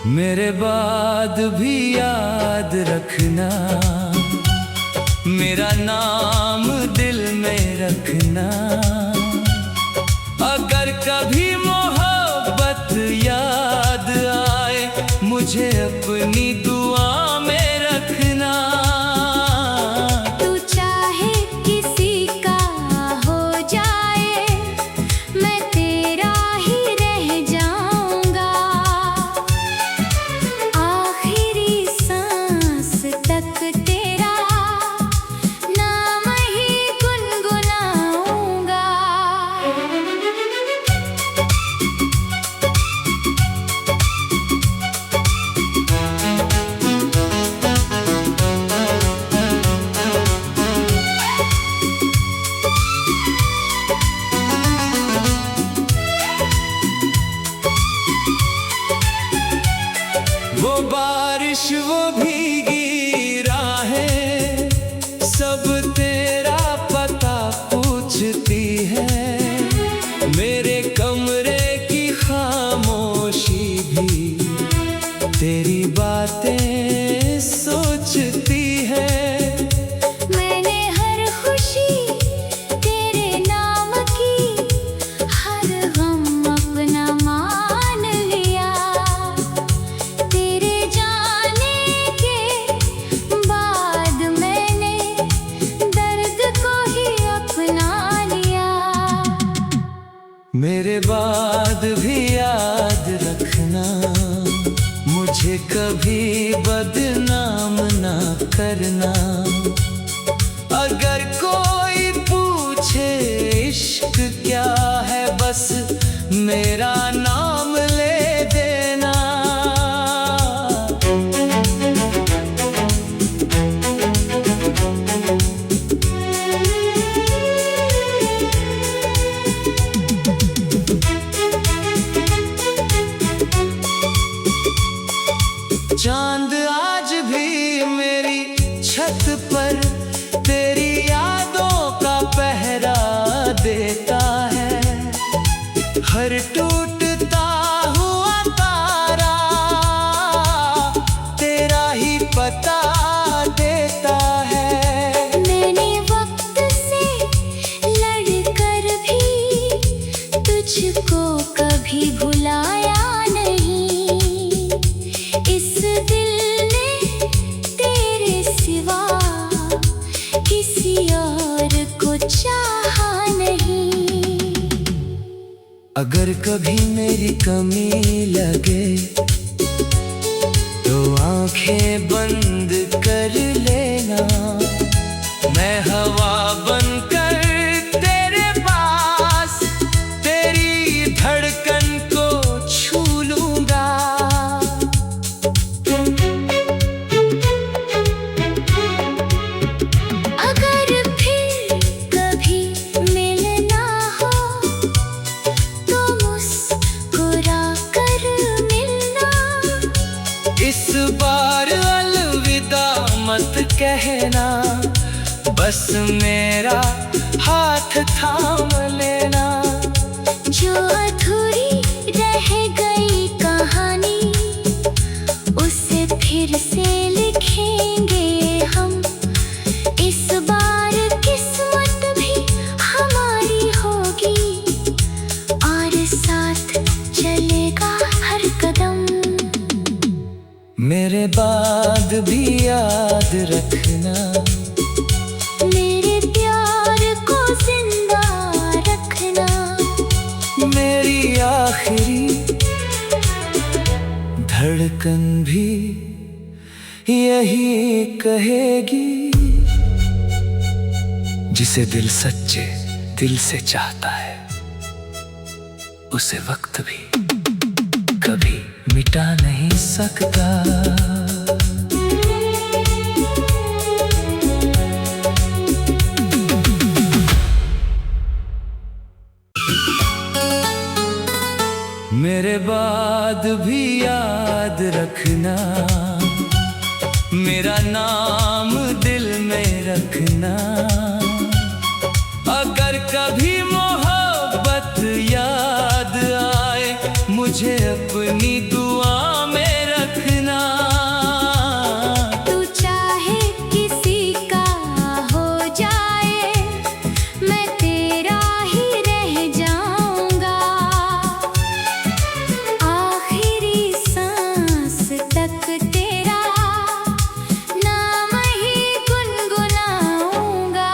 मेरे बाद भी याद रखना, मेरा नाम दिल में रखना। अगर कभी मोहब्बत याद आए, मुझे अपनी दुआ में रखना। तू चाहे किसी का हो जाए, मैं तेरा ही रह जाऊंगा। आखिरी सांस तक तेरा नाम ही गुनगुनाऊंगा। वो बारिश, वो भीगी राहें, सब तेरा पता पूछती है। मेरे कमरे की खामोशी भी तेरी बातें सोचती है। मैंने हर खुशी तेरे नाम की, हर गम अपना मान लिया। तेरे जाने के बाद मैंने दर्द को ही अपना लिया। मेरे बाद भी याद रखना, मुझे कभी बदनाम ना करना। अगर कोई पूछे इश्क क्या है, बस मेरा नाम ले देना। चांद आज भी मेरी छत पर तेरी यादों का पहरा देता है। हर टूटता हुआ तारा तेरा ही पता देता है। मैंने वक्त से लड़कर भी तुझको कभी भुलाया नहीं। इस दिल ने तेरे सिवा किसी और को चाहा नहीं। अगर कभी मेरी कमी लगे, तो आंखें बंद कर लेना। मैं हवा बनकर तेरे पास तेरी धड़कन को छू लूंगा। अगर फिर कभी मिलना हो, तो मुस्कुरा कर मिलना। इस बार अलविदा मत कहना, बस मेरा हाथ थाम लेना। जो अधूरी रह गई कहानी, उसे फिर से लिखेंगे हम। इस बार किस्मत भी हमारी होगी, और साथ चलेगा हर कदम। मेरे बाद भी याद रखना, मेरे प्यार को जिंदा रखना। मेरी आखिरी धड़कन भी यही कहेगी। जिसे दिल सच्चे दिल से चाहता है, उसे वक्त भी कभी मिटा नहीं सकता। मेरे बाद भी याद रखना, मेरा नाम दिल में रखना। अगर कभी मोहब्बत याद आए, मुझे अपनी दुआ में रखना। तू चाहे किसी का हो जाए, मैं तेरा ही रह जाऊंगा। आखिरी सांस तक तेरा नाम ही गुनगुनाऊंगा।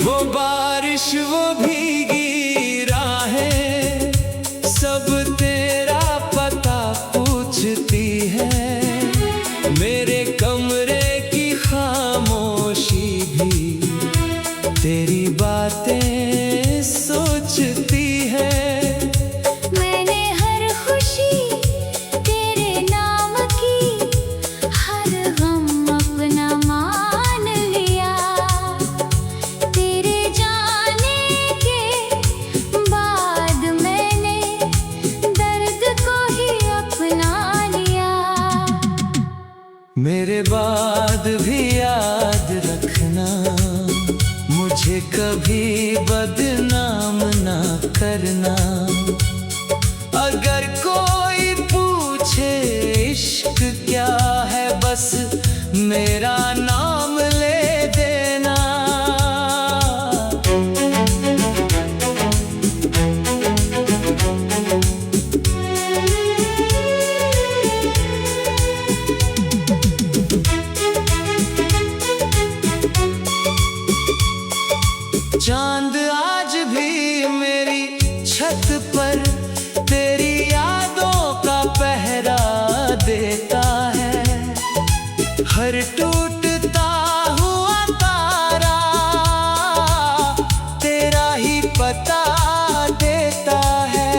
वो बारिश वो भीगी राहें सब तेरा पता पूछती है। मेरे कमरे की खामोशी भी तेरी बातें सोचती है। मैंने हर खुशी तेरे नाम की, हर गम अपना मान लिया। तेरे जाने के बाद मैंने दर्द को ही अपना लिया। मेरे बाद भी याद रखना, मुझे कभी बदनाम ना करना। अगर कोई पूछे इश्क क्या है, बस मेरा नाम ले देना। चांद आज भी मेरी छत पर तेरी यादों का पहरा देता है। हर टूटता हुआ तारा तेरा ही पता देता है।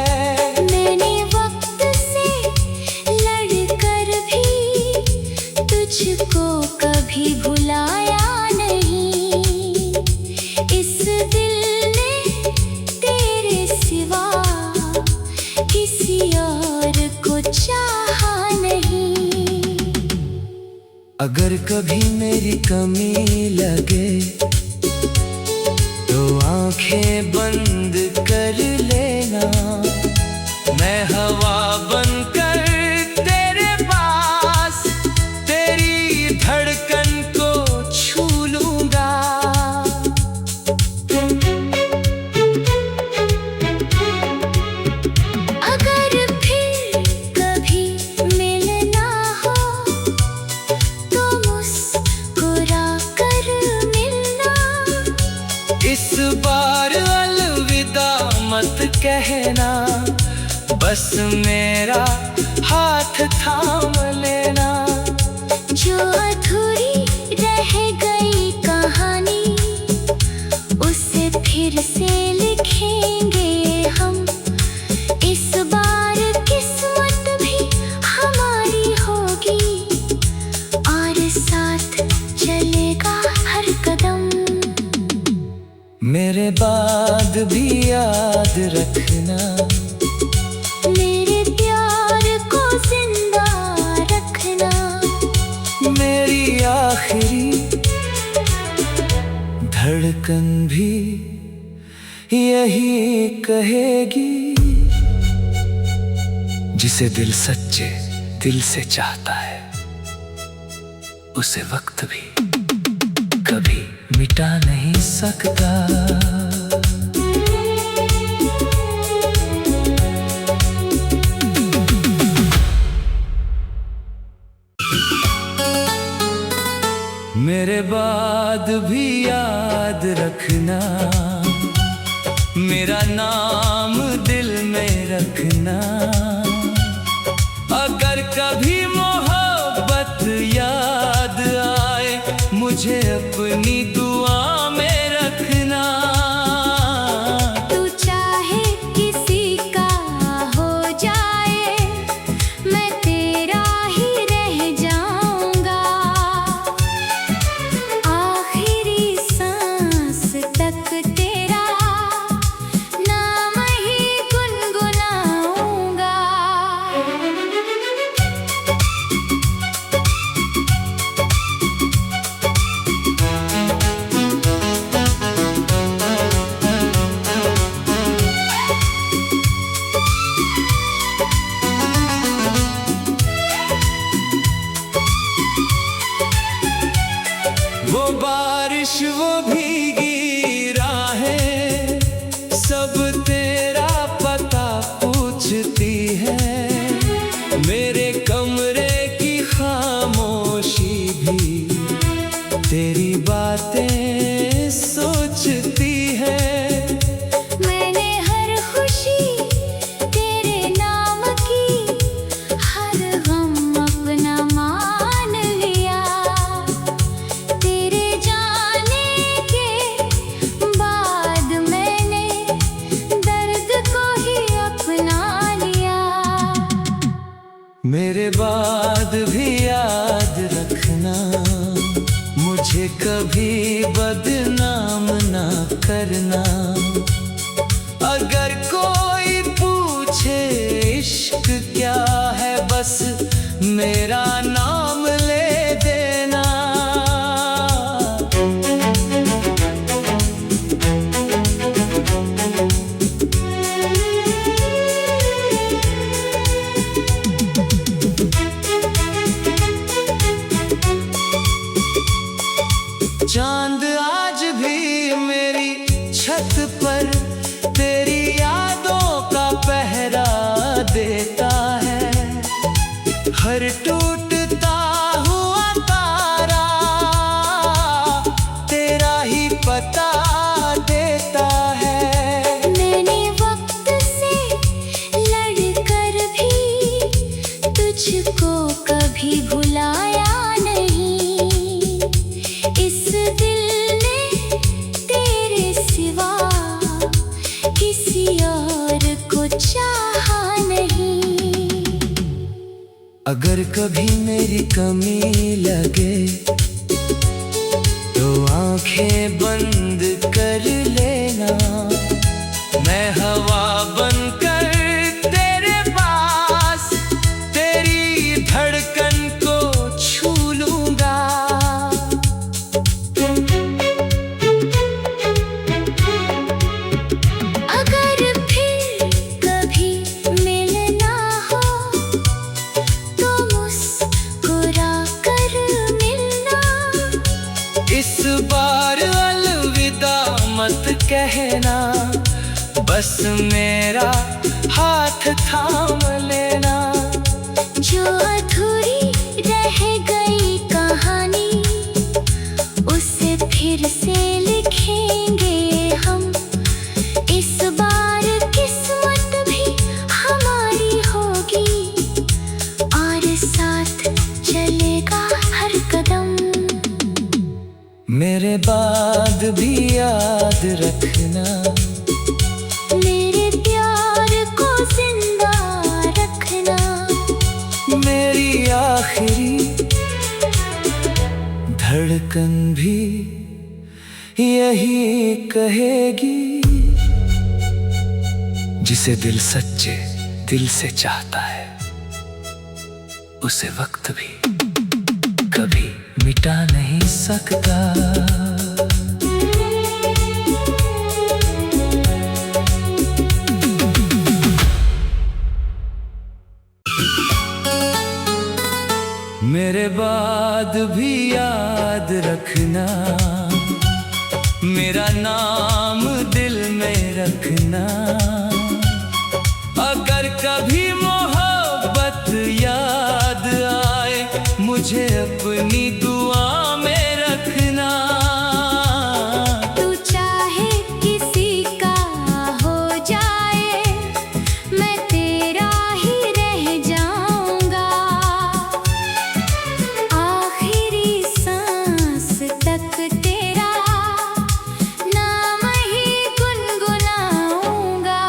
मैंने वक्त से लड़कर भी तुझको कभी भुलाया नहीं। इस दिल ने तेरे सिवा किसी और को चाहा नहीं। अगर कभी मेरी कमी लगे तो आंखें बंद कर लेना। मैं हवा बनकर तेरे पास तेरी धड़कन को छू लूंगा। अगर फिर कभी मिलना हो तो मुस्कुरा कर मिलना। इस बार अलविदा मत कहना, बस मेरा हाथ थाम लेना। जो अधूरी रह गई कहानी, उसे फिर से लिखेंगे हम। इस बार किस्मत भी हमारी होगी और साथ चलेगा हर कदम। मेरे बाद भी याद रखना, मेरे प्यार को जिंदा रखना। मेरी आखिरी धड़कन भी यही कहेगी। जिसे दिल सच्चे दिल से चाहता है, उसे वक्त भी कभी मिटा नहीं सकता। मेरे बाद भी याद रखना, मेरा नाम दिल में रखना। अगर कभी मोहब्बत याद आए, मुझे अपनी दुआ में रखना। तू चाहे किसी का हो जाए, मैं तेरा ही रह जाऊंगा। आखिरी सांस तक कभी बदनाम ना करना। अगर कोई पूछे इश्क क्या है, बस मेरा नाम ले देना। चांद आज भी मेरी छत पर तेरी यादों का पहरा देता है। हर टूटता हुआ तारा तेरा ही पता देता है। मैंने वक्त से लड़कर भी तुझको कभी भुलाया नहीं। इस दिल ने तेरे सिवा किसी और को चाहा नहीं। अगर कभी मेरी कमी लगे तो आंखें बंद कर लेना। मैं हवा बनकर तेरे पास तेरी धड़कन को छू लूंगा। अगर फिर कभी मिलना हो तो मुस्कुरा कर मिलना। इस बार अलविदा मत कहना, बस मेरा हाथ थाम लेना। जो अधूरी रह गई कहानी उसे फिर से लिखेंगे हम। इस बार किस्मत भी हमारी होगी और साथ चलेगा हर कदम। मेरे बाद भी याद रखना, मेरे प्यार को जिंदा रखना। मेरी आखिरी धड़कन भी यही कहेगी। जिसे दिल सच्चे दिल से चाहता है, उसे वक्त भी कभी मिटा नहीं सकता। मेरे बाद भी याद रखना, मेरा नाम दिल में रखना। अगर कभी मोहब्बत याद आए, मुझे अपनी दुआ में रखना। तू चाहे किसी का हो जाए, मैं तेरा ही रह जाऊंगा। आखिरी सांस तक तेरा नाम ही गुनगुनाऊंगा।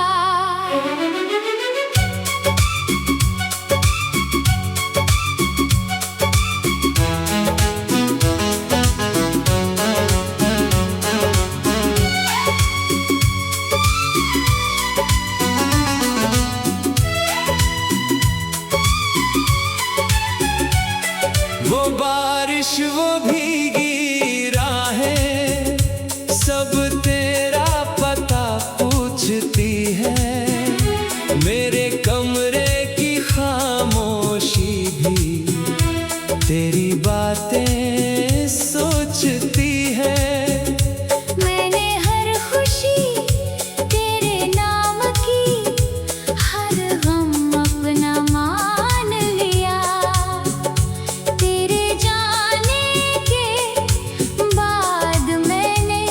वो बारिश वो भीगी राहें सब तेरा पता पूछती है। मेरे कमरे की खामोशी भी तेरी बातें सोचती है। मैंने हर खुशी तेरे नाम की, हर गम अपना मान लिया। तेरे जाने के बाद मैंने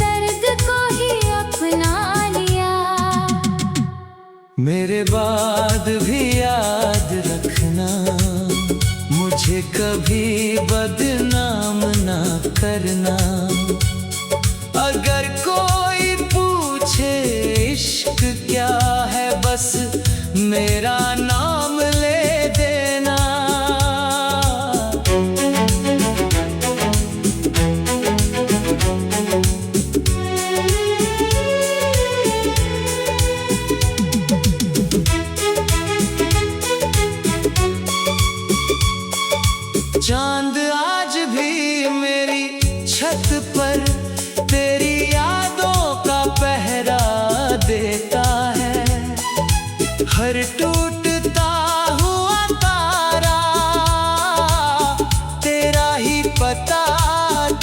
दर्द को ही अपना लिया। मेरे बाद भी याद रखना, मुझे कभी बदनाम ना करना। अगर कोई पूछे इश्क क्या है, बस मेरा नाम ले देना। हर टूटता हुआ तारा तेरा ही पता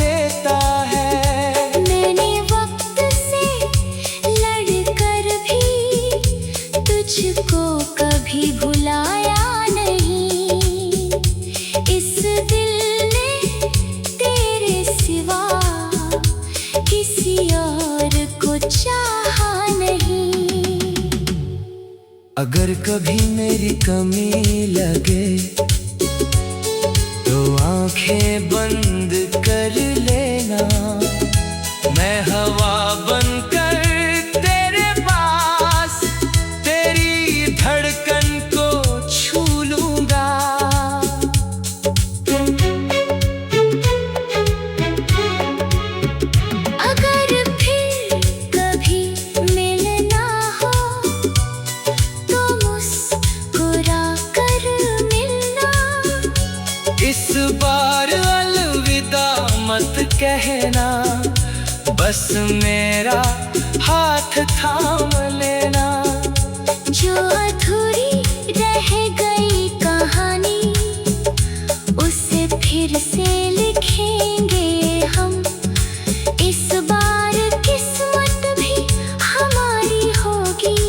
देता है। मैंने वक्त से लड़कर भी तुझको कभी भुलाया नहीं। इस दिल ने तेरे सिवा किसी और को चाहा नहीं। अगर कभी मेरी कमी लगे तो आंखें बंद कर लेना। मैं हवा बनकर तेरे पास तेरी धड़कन को छू लूंगा। अगर फिर कभी मिलना हो तो मुस्कुरा कर मिलना। इस बार अलविदा मत कहना, बस मेरा हाथ थाम लेना। जो अधूरी रह गई कहानी उसे फिर से लिखेंगे हम। इस बार किस्मत भी हमारी होगी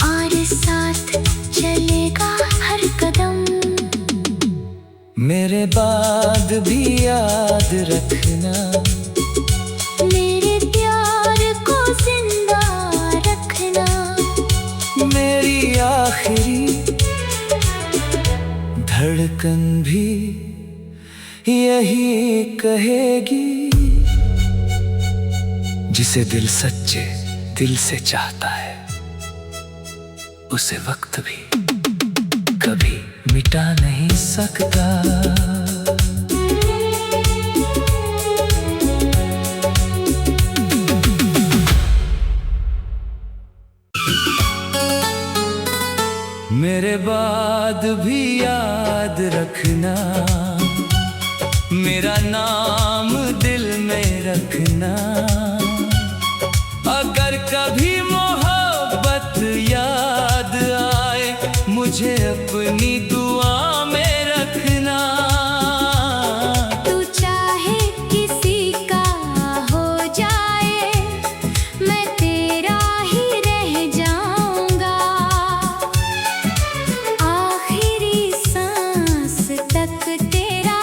और साथ चलेगा हर कदम। मेरे बाद भी याद रखना, मेरे प्यार को जिंदा रखना। मेरी आखिरी धड़कन भी यही कहेगी। जिसे दिल सच्चे दिल से चाहता है उसे वक्त भी कभी मिटा नहीं सकता। मेरे बाद भी याद रखना, मेरा नाम दिल में रखना। अगर कभी मोहब्बत याद आए मुझे अपनी दुआ में रखना। तू चाहे किसी का हो जाए मैं तेरा ही रह जाऊंगा। आखिरी सांस तक तेरा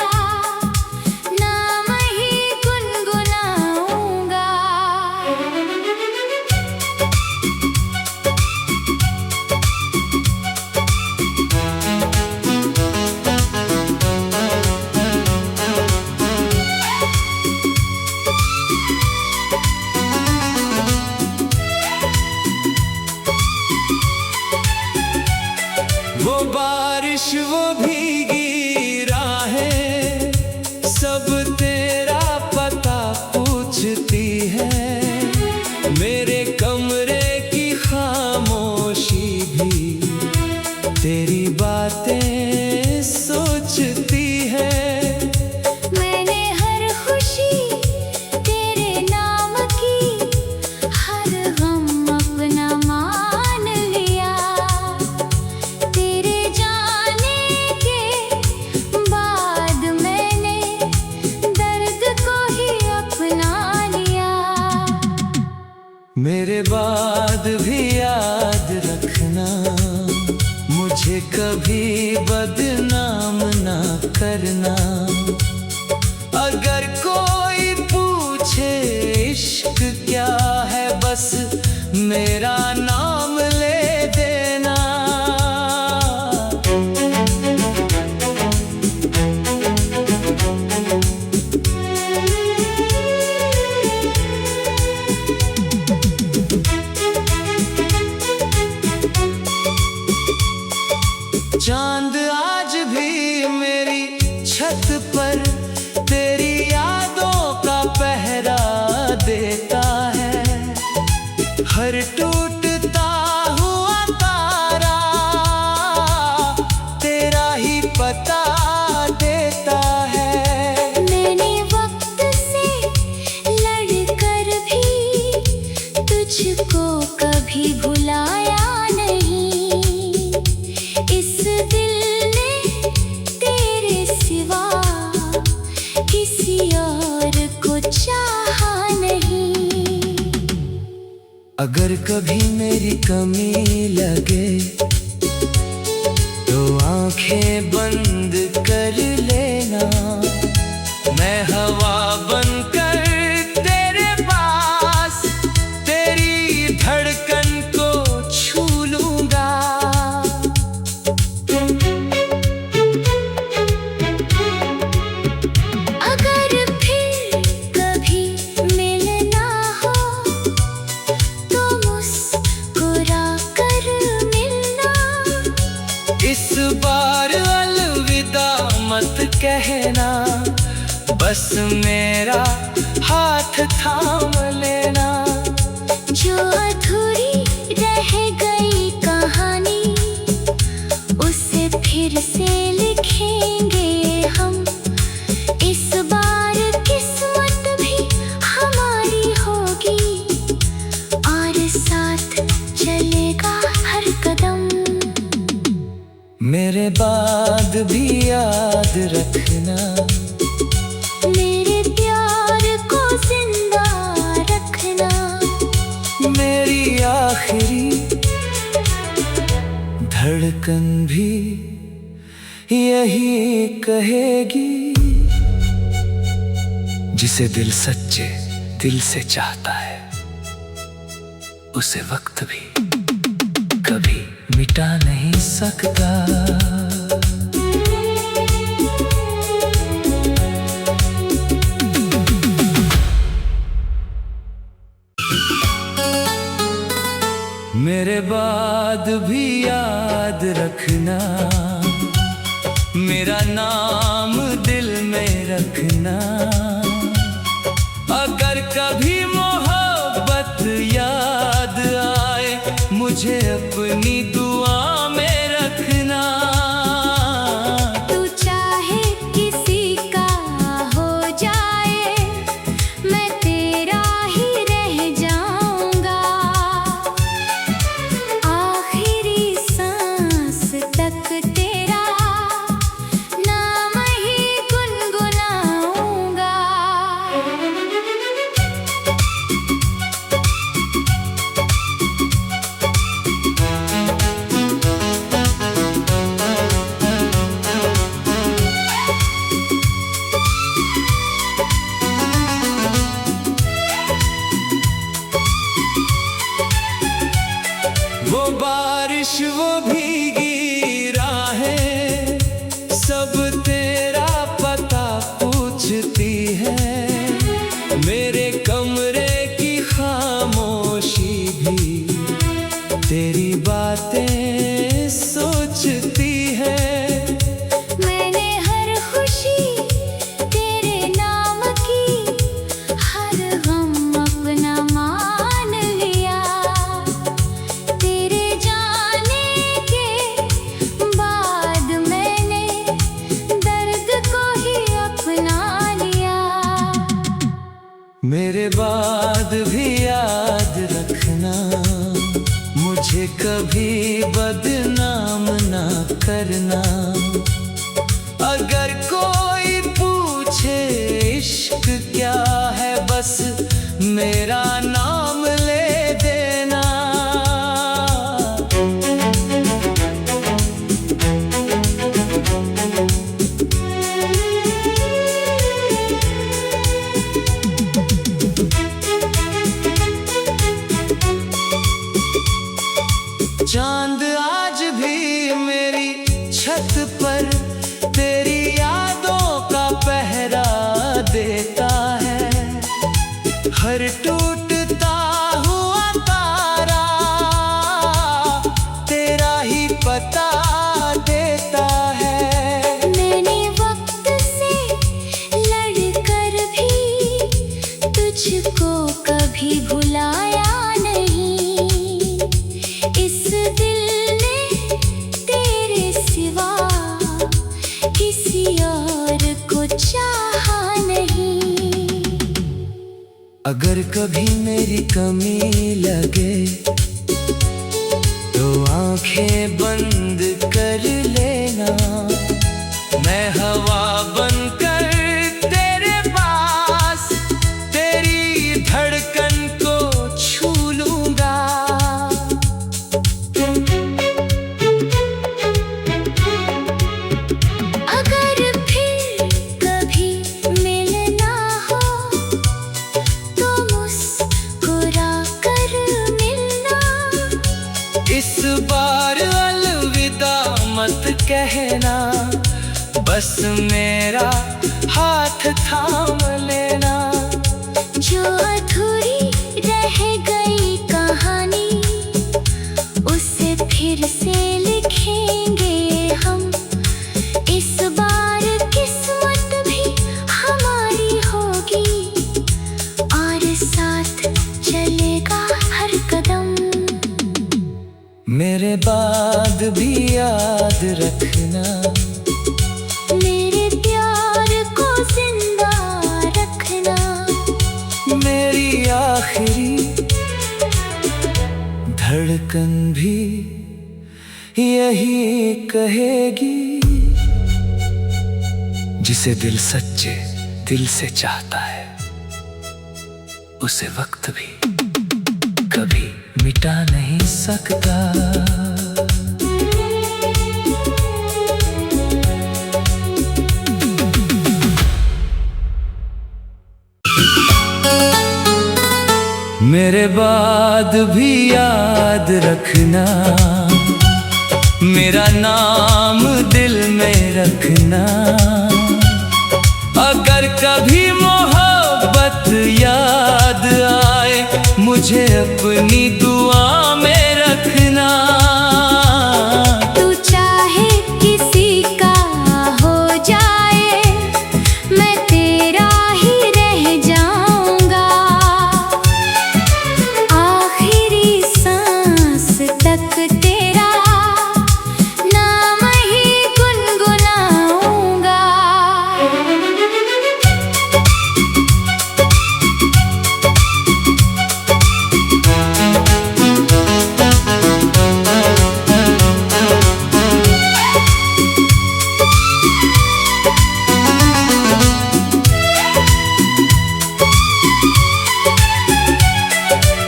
नाम ही गुनगुनाऊंगा। वो बारिश वो भीगी राहें सब तेरा पता पूछती है। मेरे कमरे की खामोशी भी तेरी बातें सोचती है। मैंने हर खुशी तेरे नाम की, हर गम अपना मान लिया। तेरे जाने के बाद मैंने दर्द को ही अपना लिया। मेरे बाद भी याद रखना, मुझे कभी बदनाम ना करना। अगर कोई पूछे इश्क क्या है बस मेरा नाम ले देना। चांद आज भी मेरी छत पर तेरी यादों का पहरा देता है। हर टूटता हुआ तारा तेरा ही पता देता है। मैंने वक्त से लड़कर भी तुझको कभी भुलाया नहीं। अगर कभी मेरी कमी लगे तो आंखें बंद कर लेना, मैं हवा बनकर तेरे पास तेरी धड़कन को छू लूंगा। अगर फिर कभी मिलना हो तो मुस्कुरा कर मिलना। इस बार अलविदा मत कहना, बस मेरा हाथ थाम लेना। जो अधूरी रह गई कहानी उसे फिर से लिखेंगे हम। इस बार किस्मत भी हमारी होगी और साथ चलेगा हर कदम। मेरे बाद भी याद रखना, मेरे प्यार को जिंदा रखना। मेरी आखिरी धड़कन भी यही कहेगी। जिसे दिल सच्चे दिल से चाहता है उसे वक्त भी कभी मिटा नहीं सकता। मेरे बाद भी याद रखना, मेरा नाम दिल में रखना। अगर कभी मोहब्बत याद आए मुझे अपनी दुआ में रखना। तू चाहे किसी का हो जाए मैं तेरा ही रह जाऊंगा। आखिरी सांस तक तेरा नाम ही गुनगुनाऊंगा। वो बारिश वो भीगी राहें सब तेरा पता पूछती है। मेरे कमरे की खामोशी भी तेरी बातें सोचती है। मैंने हर खुशी तेरे नाम की, हर गम अपना मान लिया। तेरे जाने के बाद मैंने दर्द को ही अपना लिया। मेरे बाद भी याद रखना, मुझे कभी बदनाम ना करना। अगर कोई पूछे इश्क क्या है बस मेरा नाम ले देना। चांद आज भी मेरी छत पर तेरी यादों का पहरा देता है। हर टूटता हुआ तारा तेरा ही पता देता है। मैंने वक्त से लड़कर भी तुझको कभी भुलाया नहीं। इस दिल ने तेरे सिवा किसी और को चाहा नहीं। अगर कभी मेरी कमी लगे तो आंखें बंद कर लेना, मैं हवा बनकर तेरे पास तेरी धड़कन को छू लूंगा। बस मेरा हाथ थाम लेना। जो अधूरी रह गई कहानी उसे फिर से लिखेंगे हम। इस बार किस्मत भी हमारी होगी और साथ चलेगा हर कदम। मेरे बाद भी याद रखना, मेरे प्यार को जिंदा रखना। मेरी आखिरी धड़कन भी यही कहेगी। जिसे दिल सच्चे दिल से चाहता है उसे वक्त भी कभी मिटा नहीं सकता। मेरे बाद भी याद रखना, मेरा नाम दिल में रखना। अगर कभी मोहब्बत याद आए मुझे अपनी दुआ में रखना। तू चाहे किसी का हो जाए मैं तेरा ही रह जाऊंगा। आखिरी सांस तक तेरा नाम ही गुनगुनाऊंगा।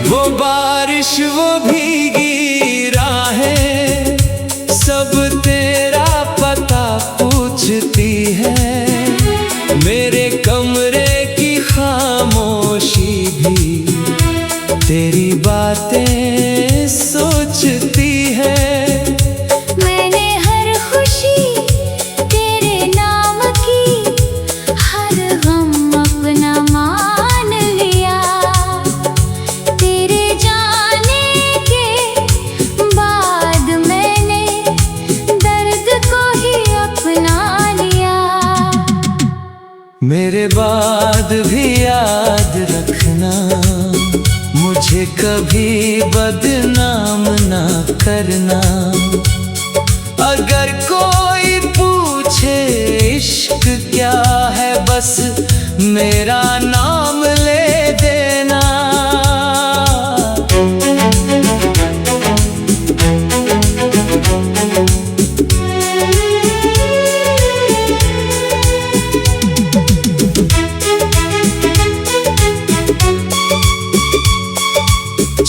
वो बारिश वो भीगी राहें सब तेरा पता पूछती है। मेरे कमरे की खामोशी भी तेरी बातें सोचती है। मैंने हर खुशी तेरे नाम की, हर गम अपना मान लिया। तेरे जाने के बाद मैंने दर्द को ही अपना लिया। मेरे बाद भी याद रखना, मुझे कभी बदनाम ना करना। अगर कोई पूछे इश्क क्या है बस मेरा नाम ले देना।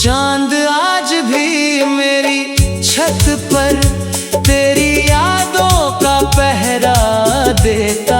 चांद आज भी मेरी छत पर तेरी यादों का पहरा देता